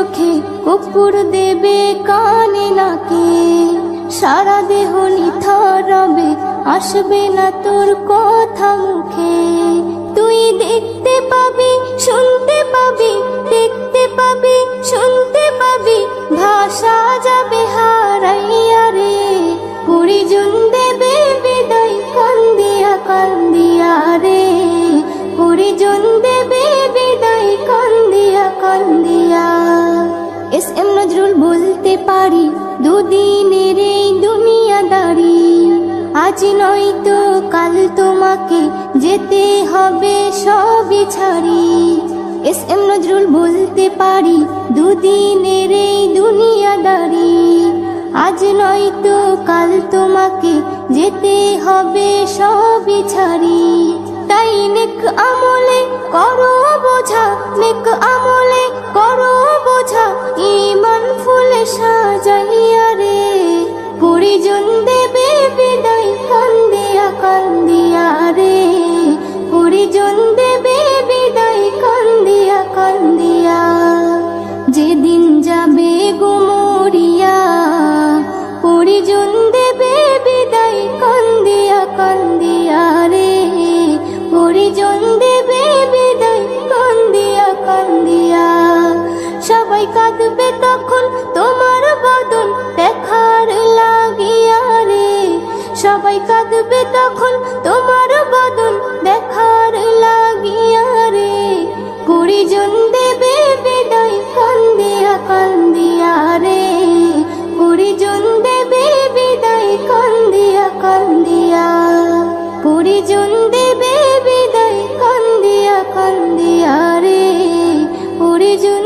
চোখে কর্পূর দেবে কানে নাকে, সারা দেহ নিথর রবে, আসবে না তোর কথা মুখে। তুই দেখতে পাবি, শুনতে পাবি, দেখতে পাবি, শুনতে পাবি, ভাষা যাবে হারাইয়া রে। পরিজন দেবে বিদায় কান্দিয়া কান্দিয়া রে, পরিজন দেবে বিদায় কান্দিয়া কান্দিয়া। এস এম নজরুল বলতে পারি, দুদিনের এই দুনিয়াদারি, আজ নয়তো কাল তোমাকে যেতে হবে সবই ছাড়ি। এস এম নজরুল বলতে পারি, দুদিনের এই দুনিয়াদারি, আজ নয়তো কাল তোমাকে যেতে হবে সবই ছাড়ি। তাই নেক আমলে করো বোঝা, নেক আমলে করো বোঝা, ঈমান ফুলে সাজাইয়া রে। পরিজন দেবে বিদায় কান্দিয়া কান্দিয়া রে, পরিজন দেবে বিদায় কান্দিয়া কান্দিয়া। যেদিন যাবে গো মরিয়া, পরিজন দেবে বিদায় কান্দিয়া কান্দিয়া রে, পরিজন দেবে বিদায় কান্দিয়া কান্দিয়া। সবাই কাঁদবে তখন তোমার বদন দেখার লাগিয়া রে, সবাই কাঁদবে তখন তোমার বদন দেখার লাগিয়া রে। পরিজন দেবে বিদায় কান্দিয়া কান্দিয়া রে, পরিজন দেবে বিদায় কান্দিয়া কান্দিয়া, পরিজন দেবে বিদায় কান্দিয়া কান্দিয়া রে, পরিজন